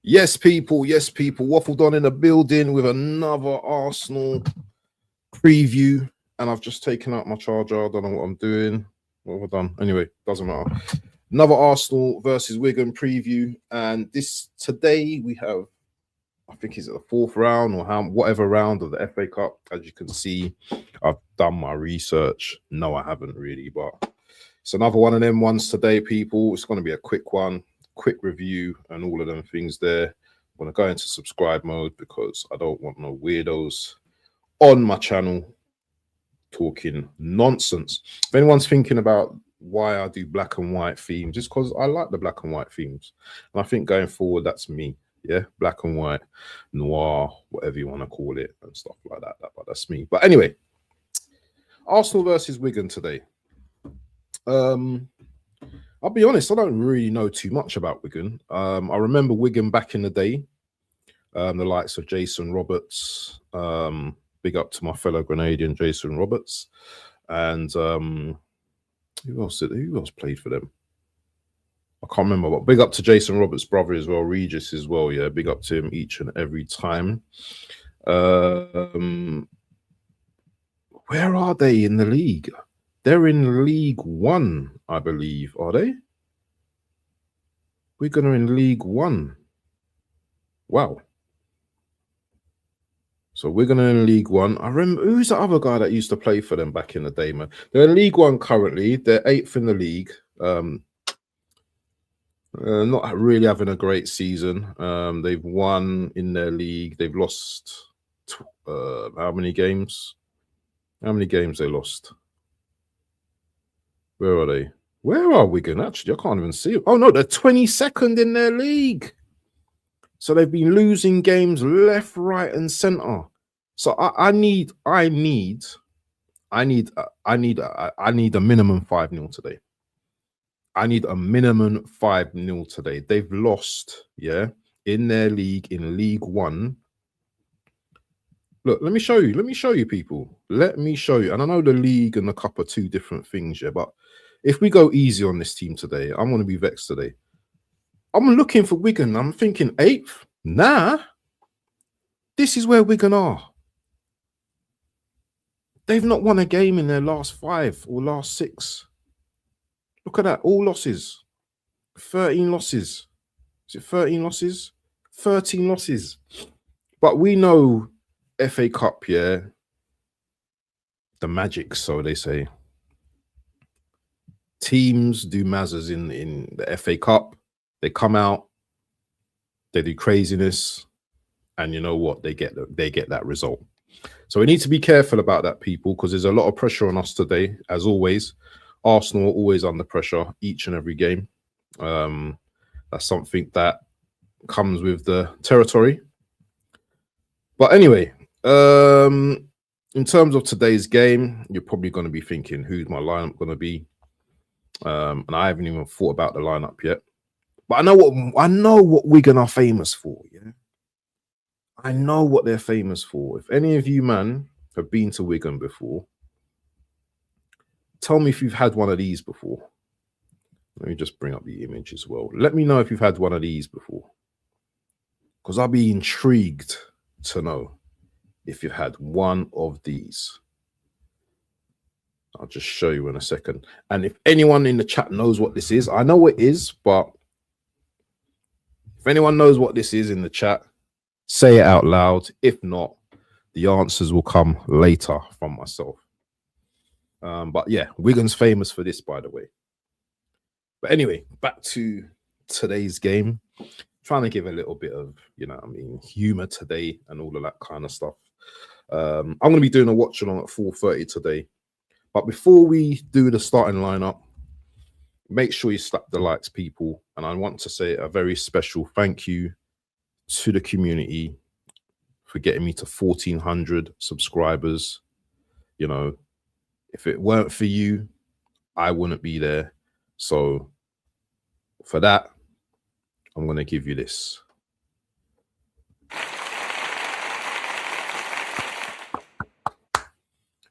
Yes, people. Yes, people. Waffled on in the building with another Arsenal preview. And I've just taken out my charger. I don't know what I'm doing. What have I done? Anyway, doesn't matter. Another Arsenal versus Wigan preview. And today we have, I think it's the fourth round or whatever round of the FA Cup. As you can see, I've done my research. No, I haven't really, but it's another one of them ones today, people. It's going to be a quick one. Quick review and all of them things there. I'm going to go into subscribe mode because I don't want no weirdos on my channel talking nonsense. If anyone's thinking about why I do black and white themes, it's because I like the black and white themes. And I think going forward, that's me. Yeah, black and white, noir, whatever you want to call it and stuff like that. But that's me. But anyway, Arsenal versus Wigan today. I'll be honest, I don't really know too much about Wigan. I remember Wigan back in the day, the likes of Jason Roberts. Big up to my fellow Grenadian, Jason Roberts. And who else played for them? I can't remember, but big up to Jason Roberts' brother as well, Regis as well. Yeah, big up to him each and every time. Where are they in the league? They're in League One, I believe. Are they? Wigan are in League One. Wow. So Wigan are in League One. I remember, who's the other guy that used to play for them back in the day, man? They're in League One currently. They're 8th in the league. Not really having a great season. They've won in their league. They've lost how many games? How many games they lost? Where are they? Where are Wigan? Actually, I can't even see it. Oh, no, they're 22nd in their league. So they've been losing games left, right, and centre. So I need a minimum 5-0 today. I need a minimum 5-0 today. They've lost, yeah, in their league, in League One. Look, let me show you. Let me show you, people. Let me show you. And I know the league and the cup are two different things, yeah, but if we go easy on this team today, I'm going to be vexed today. I'm looking for Wigan. I'm thinking 8th. Nah. This is where Wigan are. They've not won a game in their last 5 or last 6. Look at that. All losses. 13 losses. Is it 13 losses? 13 losses. But we know FA Cup, yeah. The magic, so they say. Teams do mazzers in the FA Cup. They come out, they do craziness, and you know what? They get that result. So we need to be careful about that, people, because there's a lot of pressure on us today, as always. Arsenal are always under pressure each and every game. That's something that comes with the territory. But anyway, in terms of today's game, you're probably going to be thinking, who's my lineup going to be? And I haven't even thought about the lineup yet. But I know what Wigan are famous for, yeah. I know what they're famous for. If any of you, man, have been to Wigan before, tell me if you've had one of these before. Let me just bring up the image as well. Let me know if you've had one of these before, because I'll be intrigued to know if you've had one of these. I'll just show you in a second. And if anyone in the chat knows what this is, I know what it is, but if anyone knows what this is in the chat, say it out loud. If not, the answers will come later from myself. But yeah, Wigan's famous for this, by the way. But anyway, back to today's game. Trying to give a little bit of, humor today and all of that kind of stuff. I'm going to be doing a watch along at 4:30 today. But before we do the starting lineup, make sure you slap the likes, people. And I want to say a very special thank you to the community for getting me to 1,400 subscribers. You know, if it weren't for you, I wouldn't be there. So for that, I'm going to give you this.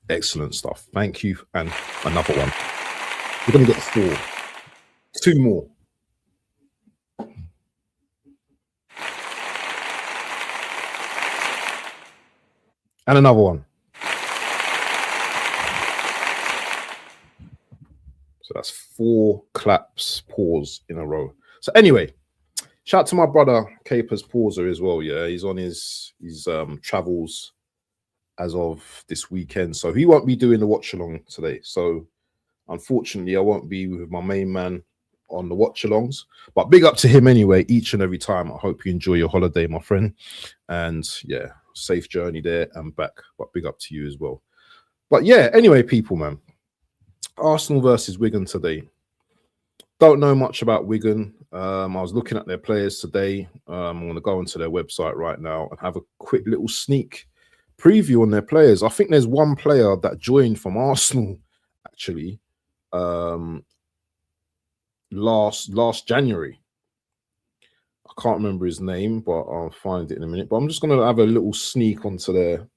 Excellent stuff. Thank you. And another one. We're going to get 4. 2 more. And another one. So that's 4 claps, pause in a row. So anyway, shout out to my brother Capers Pauser as well. Yeah, he's on his travels as of this weekend, so he won't be doing the watch along today. So unfortunately, I won't be with my main man on the watch alongs. But big up to him anyway, each and every time. I hope you enjoy your holiday, my friend, and yeah, safe journey there and back. But big up to you as well. But yeah, anyway, people, man. Arsenal versus Wigan today. Don't know much about Wigan. I was looking at their players today. I'm going to go onto their website right now and have a quick little sneak preview on their players. I think there's one player that joined from Arsenal actually last January. I can't remember his name, but I'll find it in a minute. But I'm just going to have a little sneak onto their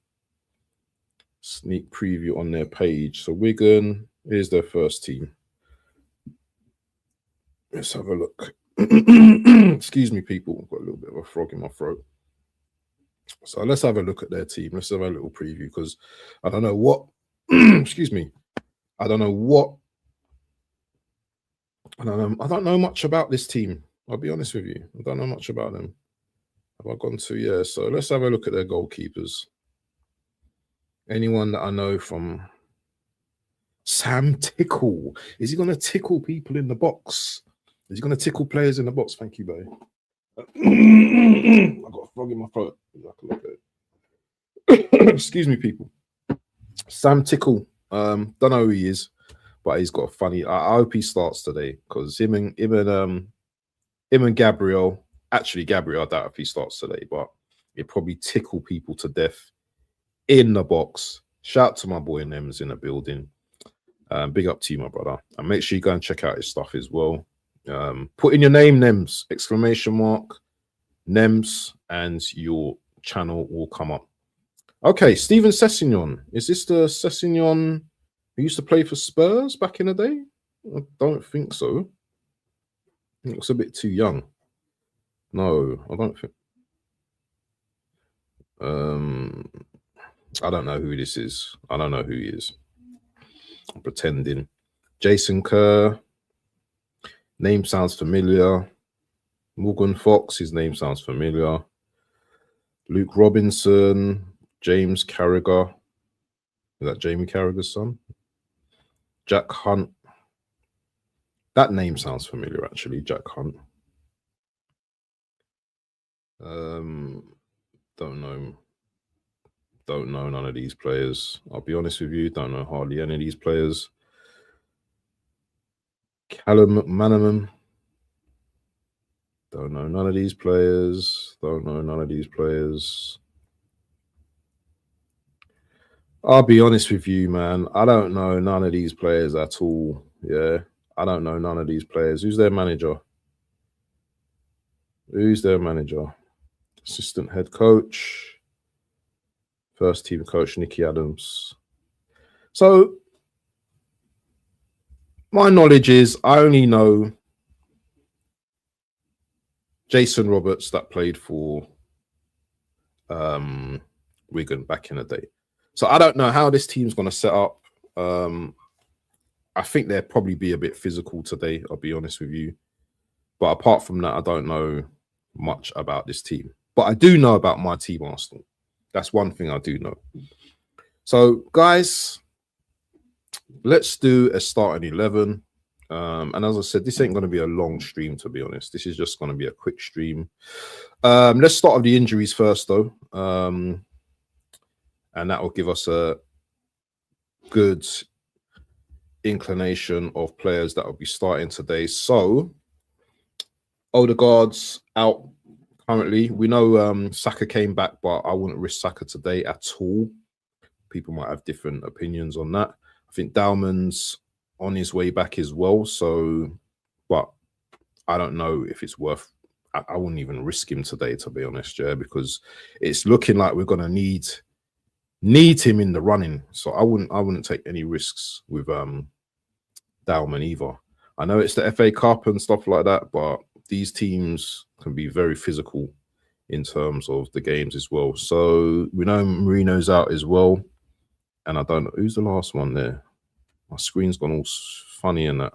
sneak preview on their page. So Wigan, here's their first team. Let's have a look. Excuse me, people. I've got a little bit of a frog in my throat. So let's have a look at their team. Let's have a little preview because I don't know what. Excuse me. I don't know what. I don't know much about this team. I'll be honest with you. I don't know much about them. Have I gone to? Yeah. So let's have a look at their goalkeepers. Anyone that I know from Sam Tickle. Is he going to tickle people in the box? Is he going to tickle players in the box? Thank you, babe. I've got a frog in my throat. Excuse me, people. Sam Tickle. Don't know who he is, but he's got a funny. I hope he starts today because him and Gabriel. Actually, Gabriel, I doubt if he starts today, but he'll probably tickle people to death in the box. Shout out to my boy Nems in the building. Big up to you, my brother. And make sure you go and check out his stuff as well. Put in your name, Nems, exclamation mark, Nems, and your channel will come up. Okay, Steven Sessegnon. Is this the Sessegnon who used to play for Spurs back in the day? I don't think so. He looks a bit too young. No, I don't think. I don't know who this is. I don't know who he is. I'm pretending. Jason Kerr. Name sounds familiar. Morgan Fox. His name sounds familiar. Luke Robinson. James Carragher. Is that Jamie Carragher's son? Jack Hunt. That name sounds familiar, actually. Jack Hunt. Don't know. Don't know none of these players. I'll be honest with you. Don't know hardly any of these players. Callum McManaman. Don't know none of these players. Don't know none of these players. I'll be honest with you, man. I don't know none of these players at all. Yeah. I don't know none of these players. Who's their manager? Who's their manager? Assistant head coach. First team coach, Nicky Adams. So, my knowledge is I only know Jason Roberts that played for Wigan back in the day. So, I don't know how this team's going to set up. I think they'll probably be a bit physical today, I'll be honest with you. But apart from that, I don't know much about this team. But I do know about my team, Arsenal. That's one thing I do know. So, guys, let's do a starting 11. And as I said, this ain't going to be a long stream, to be honest. This is just going to be a quick stream. Let's start with the injuries first, though. And that will give us a good inclination of players that will be starting today. So, Odegaard's out currently. We know Saka came back, but I wouldn't risk Saka today at all. People might have different opinions on that. I think Dalman's on his way back as well. So, but I don't know if it's worth. I wouldn't even risk him today, to be honest, yeah, because it's looking like we're gonna need him in the running. So I wouldn't take any risks with Dalman either. I know it's the FA Cup and stuff like that, but these teams can be very physical in terms of the games as well. So we know Marino's out as well. And I don't know who's the last one there. My screen's gone all funny in that.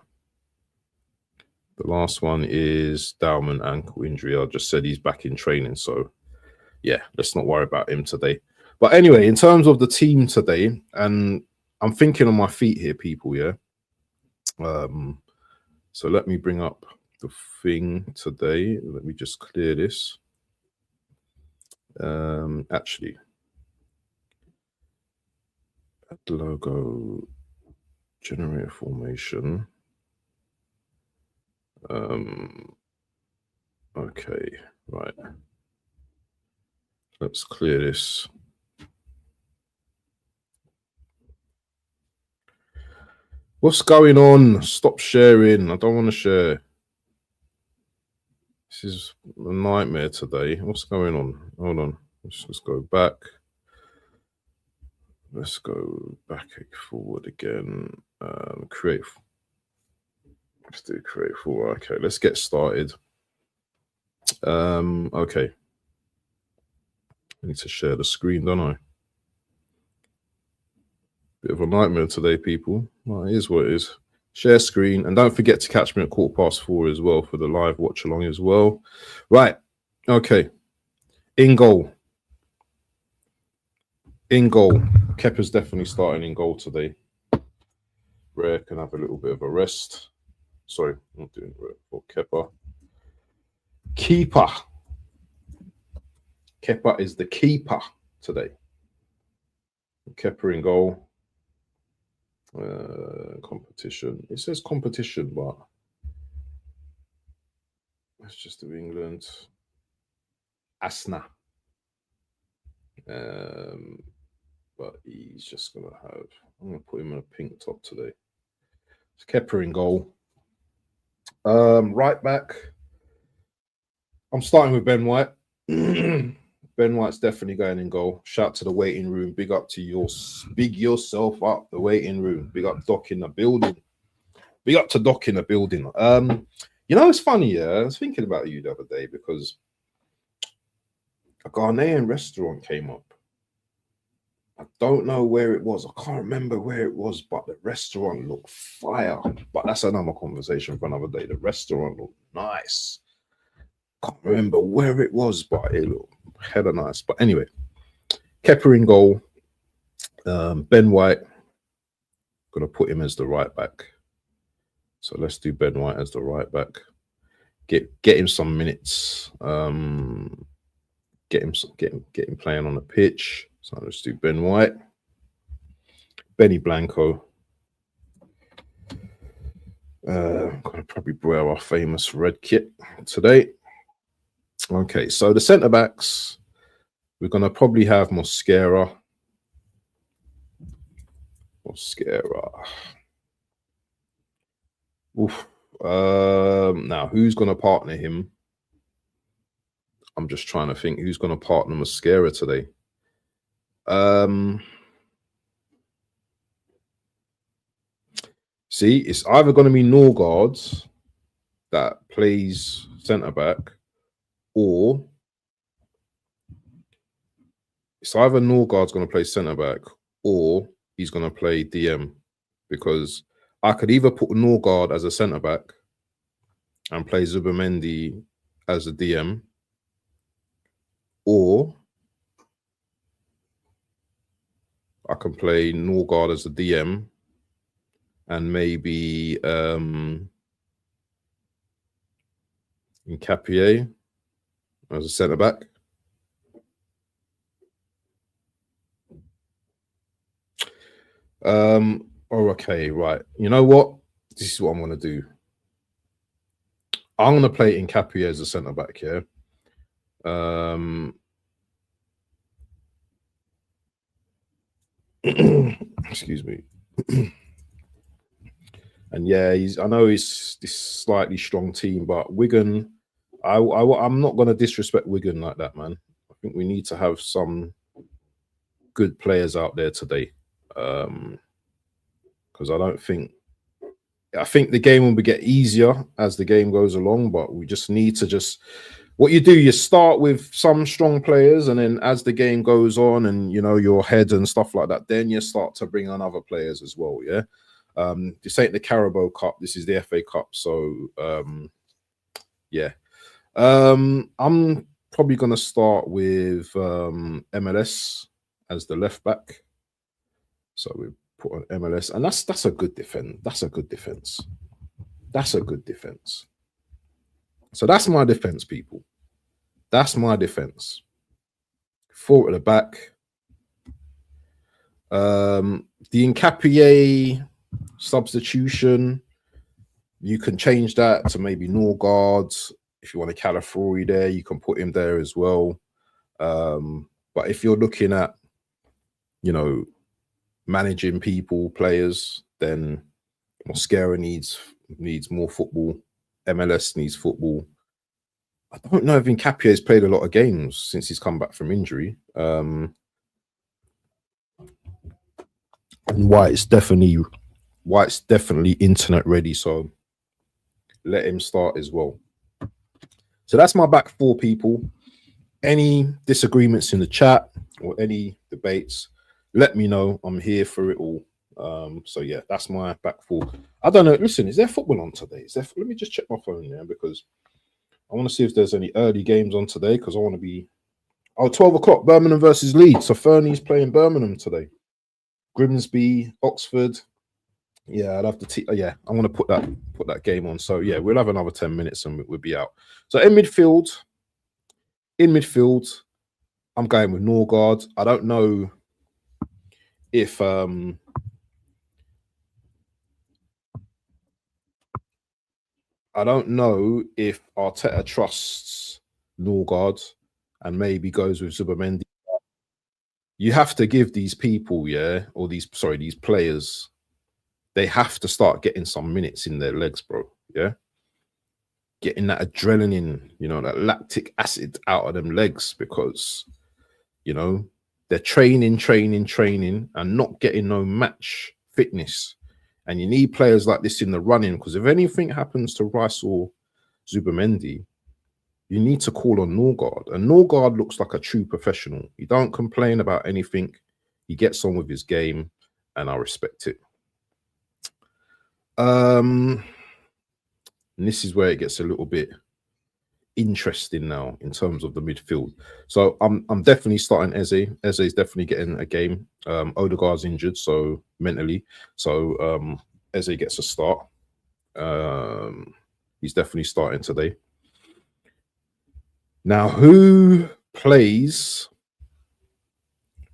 The last one is Dowman ankle injury. I just said he's back in training. So yeah, let's not worry about him today. But anyway, in terms of the team today, and I'm thinking on my feet here, people, yeah. So let me bring up the thing today. Let me just clear this. Actually, add logo, generator formation. Okay, right. Let's clear this. What's going on? Stop sharing. I don't want to share. This is a nightmare today. What's going on? Hold on. Let's go back. Let's go back forward again. Create. Let's do create forward. Okay, let's get started. Okay. I need to share the screen, don't I? Bit of a nightmare today, people. Well, it is what it is. Share screen. And don't forget to catch me at 4:15 as well for the live watch along as well. Right. Okay. In goal. In goal. Kepa's definitely starting in goal today. Rare can have a little bit of a rest. Sorry, I'm not doing Rare for Kepa. Keeper. Kepa is the keeper today. Kepa in goal. Competition. It says competition, but let's just do England. Asna. But he's just gonna have. I'm gonna put him in a pink top today. It's Kepa in goal. Right back. I'm starting with Ben White. Ben White's definitely going in goal. Shout to the waiting room. Big up to yours. Big yourself up, the waiting room. Big up Doc in the building. Big up to Doc in the building. You know, it's funny, yeah. I was thinking about you the other day because a Ghanaian restaurant came up. I don't know where it was. I can't remember where it was, but the restaurant looked fire. But that's another conversation for another day. The restaurant looked nice. Can't remember where it was, but it looked hella nice. But anyway, Kepa in goal. Ben White. Gonna put him as the right back. So let's do Ben White as the right back. Get him some minutes. Get him playing on the pitch. So let's do Ben White. Benny Blanco. Gonna probably wear our famous red kit today. Okay, so the centre backs, we're gonna probably have Mosquera. Oof. Now who's gonna partner him? I'm just trying to think who's gonna partner Mosquera today. See, it's either going to be Norgard that plays centre back, or it's either Norgard's going to play centre back or he's going to play DM, because I could either put Norgard as a centre back and play Zubimendi as a DM, or I can play Norgard as a DM and maybe Nkapie as a centre back. Oh, okay, right. You know what? This is what I'm going to do. I'm going to play Nkapie as a centre back here. Excuse me. And yeah, I know he's this slightly strong team, but Wigan, I'm not going to disrespect Wigan like that, man. I think we need to have some good players out there today, because I think the game will get easier as the game goes along, but we just need to what you do, you start with some strong players, and then as the game goes on, and you know your head and stuff like that, then you start to bring on other players as well. Yeah, this ain't the Carabao Cup. This is the FA Cup. So yeah, I'm probably gonna start with MLS as the left back. So we put on MLS, and that's a good defense. That's a good defense. That's a good defense. So that's my defense, people. That's my defense. Four at the back. The Nkapie substitution, you can change that to maybe Norgard. If you want a Calafiori there, you can put him there as well. But if you're looking at, you know, managing people, players, then Mosquera needs more football. MLS needs football. I don't know if Nkapie has played a lot of games since he's come back from injury. And White's definitely internet ready, so let him start as well. So that's my back four, people. Any disagreements in the chat or any debates, let me know. I'm here for it all. So yeah, that's my back four. I don't know. Listen, is there football on today? Let me just check my phone there, because I want to see if there's any early games on today, because I want to be... Oh, 12 o'clock, Birmingham versus Leeds. So Fernie's playing Birmingham today. Grimsby, Oxford. Yeah, I'd have to... yeah, I want to put that game on. So yeah, we'll have another 10 minutes and we'll be out. So in midfield, I'm going with Norgard. I don't know if... I don't know if Arteta trusts Norgard and maybe goes with Zubimendi. You have to give these people, yeah, or these players, they have to start getting some minutes in their legs, bro. Yeah. Getting that adrenaline, you know, that lactic acid out of them legs, because, you know, they're training and not getting no match fitness. And you need players like this in the running, because if anything happens to Rice or Zubimendi, you need to call on Norgard. And Norgard looks like a true professional. He don't complain about anything. He gets on with his game, and I respect it. And this is where it gets a little bit interesting now in terms of the midfield. So I'm definitely starting Eze. Eze is definitely getting a game. Odegaard's injured, so mentally. So Eze gets a start. He's definitely starting today. Now, who plays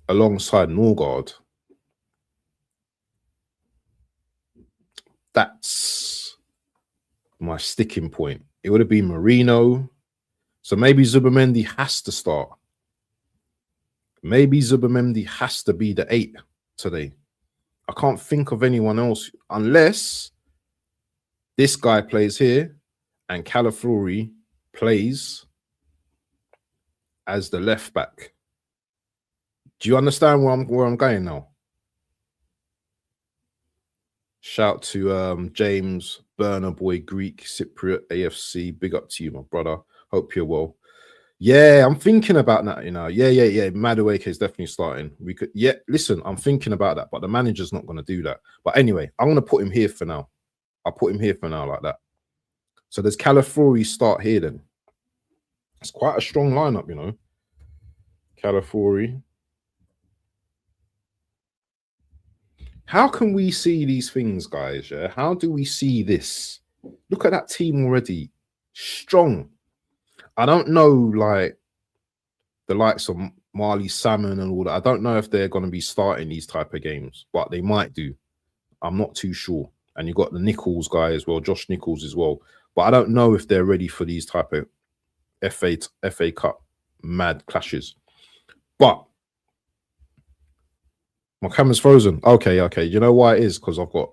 alongside Norgard? That's my sticking point. It would have been Marino. So maybe Zubimendi has to start. Maybe Zubimendi has to be the 8 today. I can't think of anyone else, unless this guy plays here and Calafiori plays as the left back. Do you understand where I'm going now? Shout to James, Burner Boy, Greek, Cypriot, AFC. Big up to you, my brother. Hope you're well. Yeah, I'm thinking about that, you know. Yeah. Madueke is definitely starting. We could, yeah, listen, I'm thinking about that, but the manager's not going to do that. But anyway, I'm going to put him here for now. I'll put him here for now like that. So does Calafiori start here then? It's quite a strong lineup, you know. Calafiori. How can we see these things, guys? Yeah, how do we see this? Look at that team already. Strong. I don't know, like, the likes of Marley Salmon and all that. I don't know if they're going to be starting these type of games, but they might do. I'm not too sure. And you've got the Nichols guy as well, Josh Nichols as well. But I don't know if they're ready for these type of FA Cup mad clashes. But my camera's frozen. Okay. You know why it is? Because I've got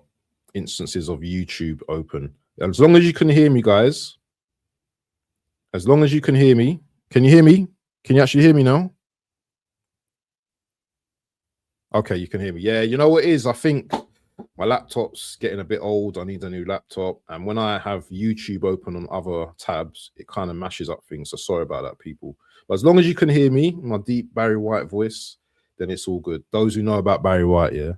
instances of YouTube open. As long as you can hear me, guys. As long as you can hear me. Can you hear me? Can you actually hear me now? Okay, you can hear me. Yeah, you know what it is? I think My laptop's getting a bit old. I need a new laptop. And when I have YouTube open on other tabs, it kind of mashes up things. So sorry about that, people. But as long as you can hear me, my deep Barry White voice, then it's all good. Those who know about Barry White, yeah.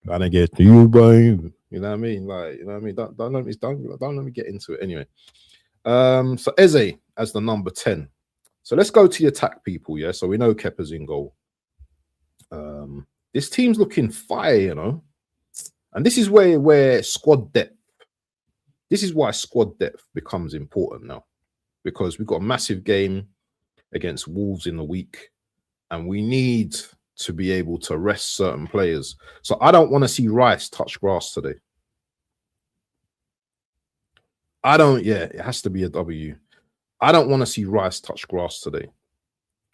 And I get to you, babe. You know what I mean? Like, you know what I mean? Don't let me get into it anyway. So Eze as the number 10. So let's go to the attack, people. Yeah. So we know Kepa's in goal. This team's looking fire, you know. And this is where squad depth. This is why squad depth becomes important now, because we've got a massive game against Wolves in the week, and we need to be able to rest certain players. So I don't want to see Rice touch grass today. It has to be a W. I don't want to see Rice touch grass today.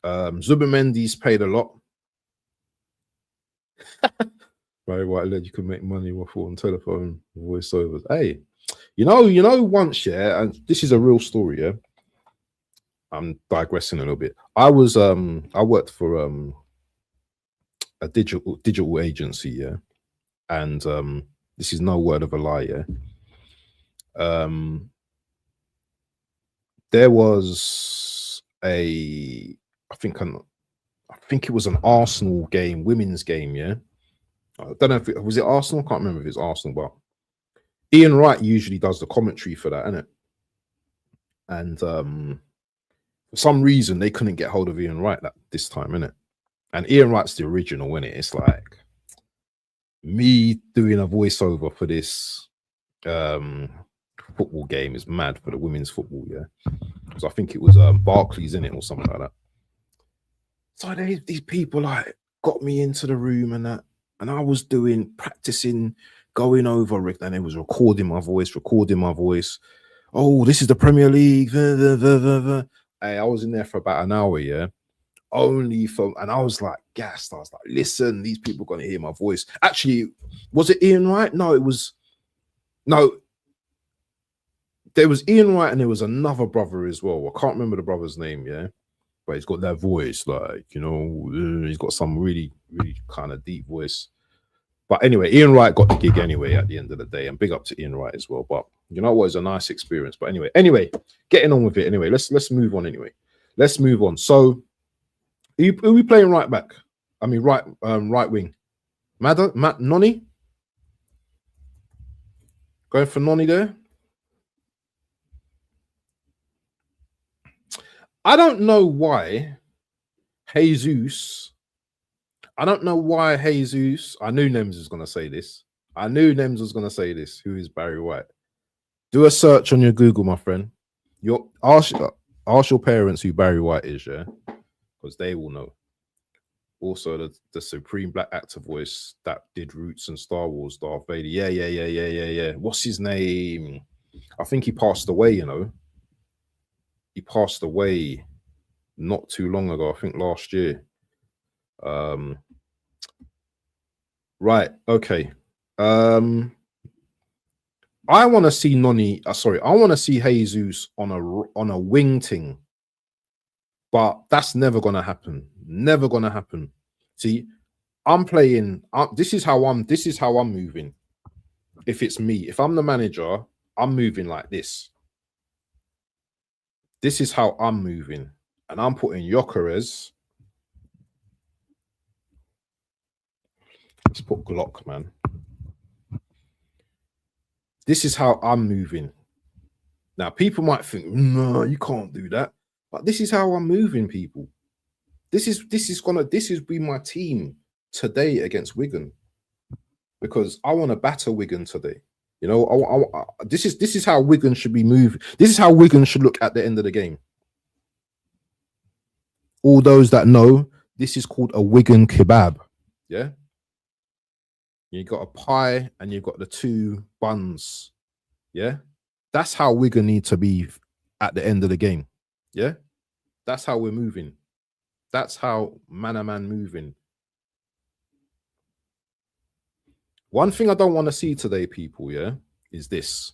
Zubimendi's paid a lot. Very White led, you can make money off on telephone voiceovers. Hey, you know, once, yeah, and this is a real story, yeah. I'm digressing a little bit. I worked for a digital agency, yeah, and this is no word of a lie, yeah. There was I think it was an Arsenal game, women's game, yeah. I don't know if it was Arsenal. I can't remember if it's Arsenal, but Ian Wright usually does the commentary for that, innit? And for some reason they couldn't get hold of Ian Wright this time, innit? And Ian Wright's the original, innit? It's like me doing a voiceover for this football game is mad for the women's football, yeah. So I think it was Barclays in it or something like that. So these people like got me into the room and that. And I was practicing, going over it, and it was recording my voice. Oh, this is the Premier League. Hey, I was in there for about an hour, yeah. And I was like gassed. I was like, listen, these people are gonna hear my voice. Actually, was it Ian Wright? No, there was Ian Wright and there was another brother as well. I can't remember the brother's name, yeah. But he's got that voice, like, you know, he's got some really, really kind of deep voice. But anyway, Ian Wright got the gig anyway at the end of the day, and big up to Ian Wright as well. But you know what, it's a nice experience. But anyway, getting on with it. Anyway, let's move on. Let's move on. So, are we playing right back? I mean, right wing. Matt Noni, going for Noni there. I don't know why Jesus. I don't know why Jesus. I knew Nems was going to say this. Who is Barry White? Do a search on your Google, my friend. Ask your parents who Barry White is, yeah, because they will know. Also, the supreme black actor voice that did Roots and Star Wars, Darth Vader. Yeah. What's his name? I think he passed away. You know, he passed away not too long ago. I think last year. Right. Okay. I want to see Noni. I want to see Jesus on a wing thing, but that's never gonna happen. Never gonna happen. See, I'm playing. This is how I'm moving. If it's me, if I'm the manager, I'm moving like this. This is how I'm moving, and I'm putting Gyökeres. Let's put Glock, man. This is how I'm moving. Now, people might think, no, you can't do that. But this is how I'm moving, people. This is be my team today against Wigan. Because I want to batter Wigan today. You know, this is how Wigan should be moving. This is how Wigan should look at the end of the game. All those that know, this is called a Wigan kebab. Yeah. You got a pie and you've got the two buns. Yeah. That's how Wigan need to be at the end of the game. Yeah. That's how we're moving. That's how man moving. One thing I don't want to see today, people, yeah, is this.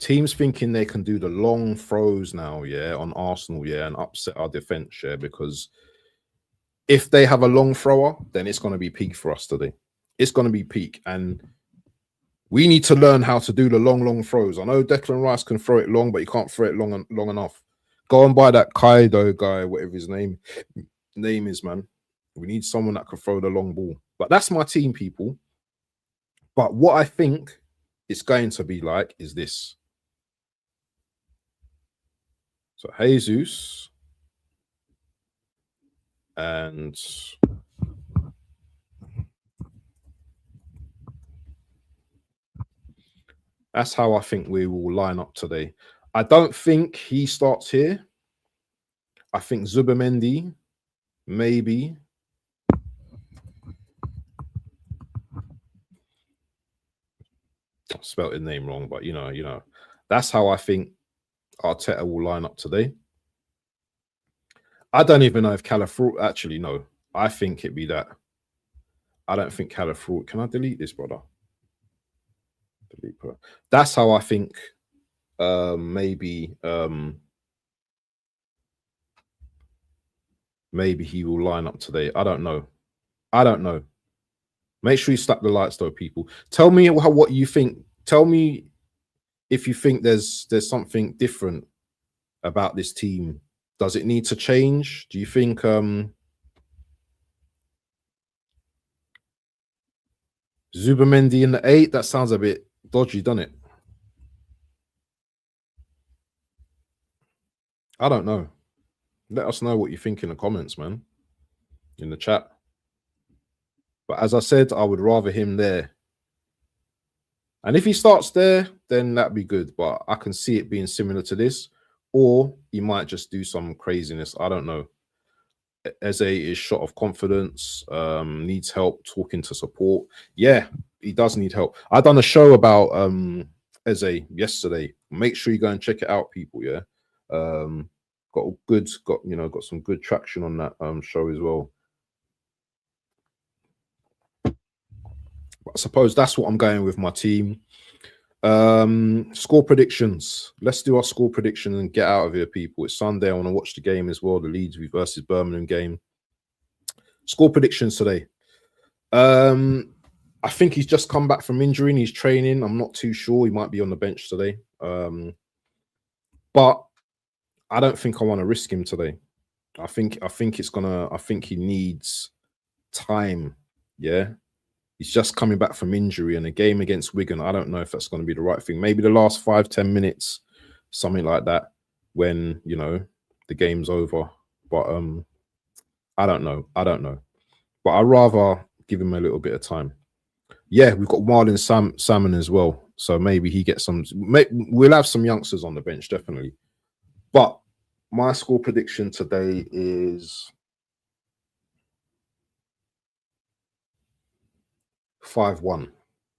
Teams thinking they can do the long throws now, yeah, on Arsenal, yeah, and upset our defense, yeah, because if they have a long thrower, then it's going to be peak for us today. It's going to be peak, and we need to learn how to do the long throws. I know Declan Rice can throw it long, but you can't throw it long enough. Go and buy that Kaido guy, whatever his name is, man. We need someone that can throw the long ball. But that's my team, people. But what I think it's going to be like is this. So Jesus and that's how I think we will line up today. I don't think he starts here. I think Zubamendi, maybe. I spelled his name wrong, but you know, that's how I think Arteta will line up today. I don't even know if Calafort actually no. I think it'd be that. I don't think Calafort. Can I delete this, brother? Delete her. That's how I think. Maybe he will line up today. I don't know. Make sure you slap the lights though, people. Tell me what you think. Tell me if you think there's something different about this team. Does it need to change? Do you think Zubamendi in the 8? That sounds a bit dodgy, doesn't it? I don't know. Let us know what you think in the comments, man. In the chat. But as I said, I would rather him there. And if he starts there, then that'd be good. But I can see it being similar to this. Or he might just do some craziness. I don't know. Eze is short of confidence, needs help talking to support. Yeah, he does need help. I done a show about Eze yesterday. Make sure you go and check it out, people. Yeah. Got some good traction on that show as well. I suppose that's what I'm going with my team. Score predictions. Let's do our score prediction and get out of here, people. It's Sunday. I want to watch the game as well. The Leeds versus Birmingham game. Score predictions today. I think he's just come back from injury and he's training. I'm not too sure. He might be on the bench today. But I don't think I want to risk him today. I think he needs time. Yeah. He's just coming back from injury, and a game against Wigan, I don't know if that's going to be the right thing. Maybe the last 5-10 minutes, something like that, when, you know, the game's over. But I don't know. But I'd rather give him a little bit of time. Yeah, we've got Marlon Salmon as well. So maybe he gets some... We'll have some youngsters on the bench, definitely. But my score prediction today is 5-1.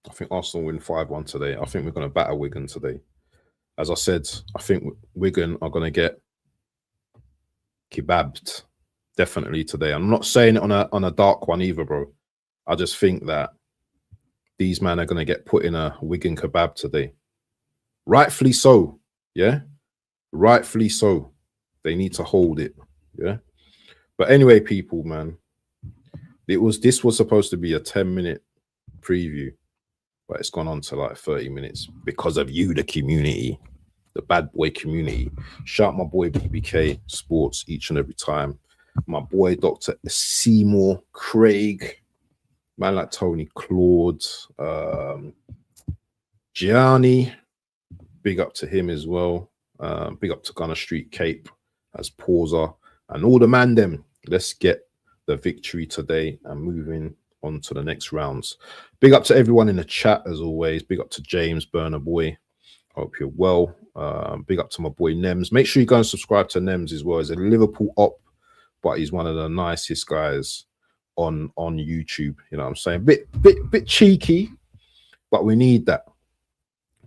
I think Arsenal win 5-1 today. I think we're going to batter Wigan today. As I said, I think Wigan are going to get kebabbed definitely today. I'm not saying it on a dark one either, bro. I just think that these men are going to get put in a Wigan kebab today. Rightfully so. Yeah. Rightfully so. They need to hold it. Yeah. But anyway, people, man, this was supposed to be a 10-minute preview, but it's gone on to like 30 minutes because of you, the community, the bad boy community. Shout my boy BBK Sports each and every time. My boy Dr. Seymour Craig, man like Tony Claude, Gianni, big up to him as well. Big up to Gunner Street Cape as Pauser and all the man them. Let's get the victory today and moving on to the next rounds. Big up to everyone in the chat as always. Big up to James Burner Boy. Hope you're well. Big up to my boy Nems. Make sure you go and subscribe to Nems as well. He's a Liverpool op, but he's one of the nicest guys on YouTube. You know what I'm saying? Bit cheeky, but we need that.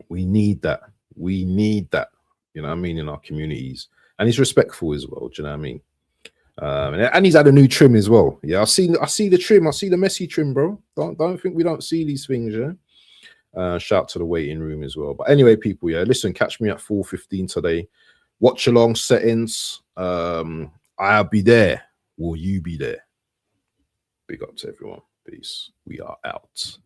We need that. You know what I mean, in our communities. And he's respectful as well. Do you know what I mean? And he's had a new trim as well. Yeah, I see the trim. I see the Messi trim, bro. Don't think we don't see these things, yeah. Shout to the waiting room as well. But anyway, people, yeah, listen, catch me at 4:15 today. Watch along settings. I'll be there. Will you be there? Big up to everyone. Peace. We are out.